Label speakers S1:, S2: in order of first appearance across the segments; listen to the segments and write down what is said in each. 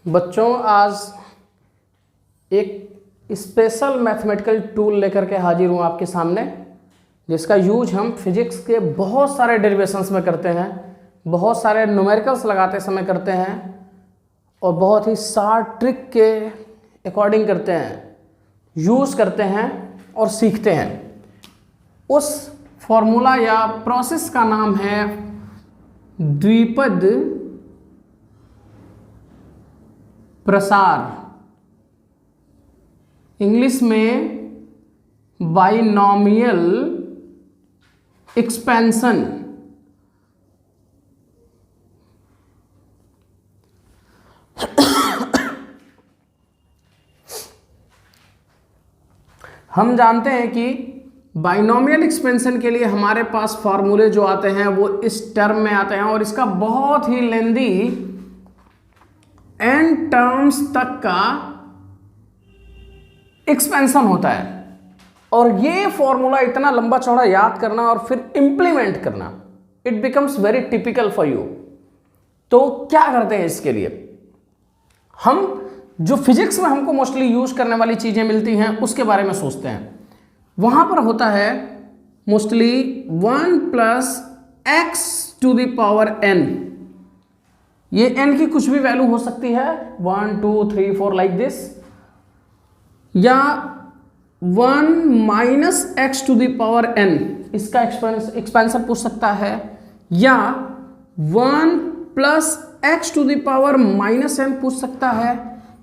S1: बच्चों, आज एक स्पेशल मैथमेटिकल टूल लेकर के हाजिर हूँ आपके सामने, जिसका यूज हम फिजिक्स के बहुत सारे डेरिवेशंस में करते हैं, बहुत सारे न्यूमेरिकल्स लगाते समय करते हैं और बहुत ही शार्ट ट्रिक के अकॉर्डिंग करते हैं, यूज़ करते हैं और सीखते हैं। उस फॉर्मूला या प्रोसेस का नाम है द्विपद प्रसार, इंग्लिश में बाइनोमियल एक्सपेंशन। हम जानते हैं कि बाइनोमियल एक्सपेंशन के लिए हमारे पास फॉर्मूले जो आते हैं वो इस टर्म में आते हैं और इसका बहुत ही लेंदी n टर्म्स तक का एक्सपेंशन होता है। और ये फॉर्मूला इतना लंबा चौड़ा याद करना और फिर इंप्लीमेंट करना, it becomes very typical for you. तो क्या करते हैं इसके लिए, हम जो फिजिक्स में हमको मोस्टली यूज करने वाली चीजें मिलती हैं उसके बारे में सोचते हैं। वहां पर होता है mostly 1 plus x to the power n। ये n की कुछ भी वैल्यू हो सकती है, 1 2 3 4 लाइक दिस, या 1 minus x to the power n, इसका एक्सपेंशन पूछ सकता है, या 1 plus x to the power minus n पूछ सकता है,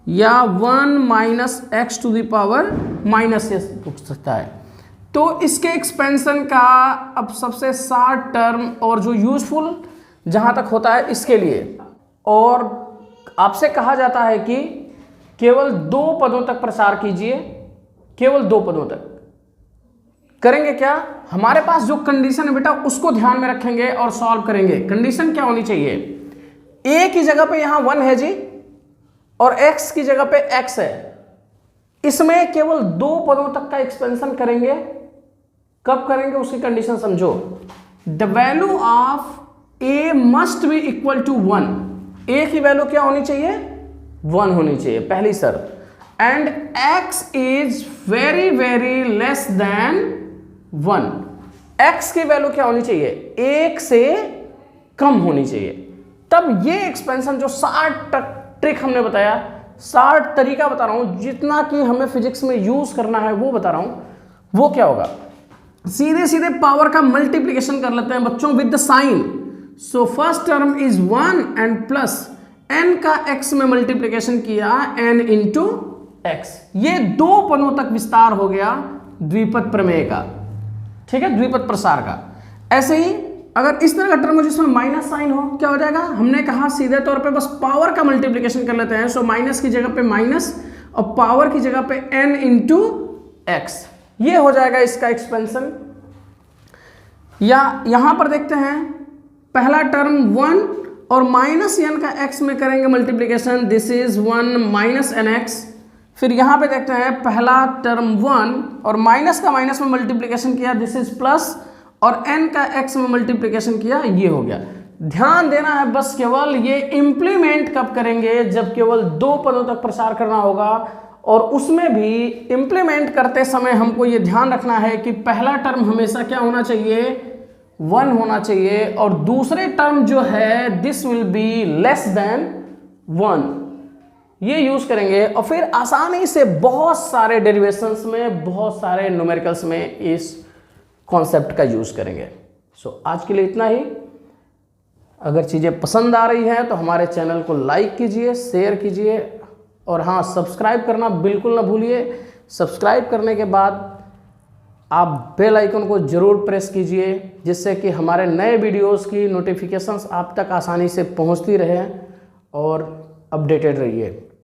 S1: या 1 minus x to the power minus s पूछ सकता है। तो इसके एक्सपेंशन का अब सबसे शॉर्ट टर्म और जो यूजफुल जहां तक होता है इसके लिए, और आपसे कहा जाता है कि केवल 2 पदों तक प्रसार कीजिए, केवल 2 पदों तक। करेंगे क्या, हमारे पास जो कंडीशन है बेटा उसको ध्यान में रखेंगे और सॉल्व करेंगे। कंडीशन क्या होनी चाहिए, a की जगह पे यहां 1 है जी और x की जगह पे x है, इसमें केवल 2 पदों तक का एक्सपेंशन करेंगे। कब करेंगे उसकी कंडीशन समझो, the value of a must be equal to 1। a की वैल्यू क्या होनी चाहिए, 1 होनी चाहिए, पहली शर्त। And x is very very less than 1। x की वैल्यू क्या होनी चाहिए, 1 से कम होनी चाहिए। तब ये एक्सपेंशन जो 60 ट्रिक हमने बताया, 60 तरीका बता रहा हूं, जितना कि हमें फिजिक्स में यूज करना है वो बता रहा हूं, वो क्या होगा, सीधे सीधे पावर का मल्टीप्लिकेशन कर लेते हैं बच्चों with the sign. So first term is 1 and plus n का x में मल्टीप्लिकेशन किया n इंटू x। ये 2 पदों तक विस्तार हो गया द्विपद प्रमेय का, ठीक है, द्विपद प्रसार का। ऐसे ही अगर इस तरह का टर्म हो जिसमें माइनस साइन हो, क्या हो जाएगा, हमने कहा सीधे तौर पे बस पावर का मल्टीप्लिकेशन कर लेते हैं। सो माइनस की जगह पे माइनस और पावर की जगह पे n इंटू एक्स, ये हो जाएगा इसका एक्सपेंशन। या यहां पर देखते हैं पहला टर्म 1 और माइनस n का x में करेंगे multiplication, this is 1 minus nx। फिर यहां पे देखते हैं पहला टर्म 1 और माइनस का माइनस में मल्टीप्लिकेशन किया, दिस इज प्लस, और n का x में मल्टीप्लिकेशन किया, ये हो गया। ध्यान देना है बस केवल ये इंप्लीमेंट कब करेंगे, जब केवल 2 पदों तक प्रसार करना होगा। और उसमें भी इंप्लीमेंट करते समय हमको ये ध्यान रखना है कि पहला टर्म हमेशा क्या होना चाहिए, 1 होना चाहिए, और दूसरे टर्म जो है this will be less than 1, ये यूज करेंगे। और फिर आसानी से बहुत सारे डेरिवेशंस में, बहुत सारे न्यूमेरिकल्स में इस कॉन्सेप्ट का यूज करेंगे। सो आज के लिए इतना ही। अगर चीज़ें पसंद आ रही हैं तो हमारे चैनल को लाइक कीजिए, शेयर कीजिए, और हाँ, सब्सक्राइब करना बिल्कुल ना भूलिए। सब्सक्राइब करने के बाद आप बेल आइकन को ज़रूर प्रेस कीजिए, जिससे कि हमारे नए वीडियोस की नोटिफिकेशंस आप तक आसानी से पहुंचती रहे और अपडेटेड रहिए।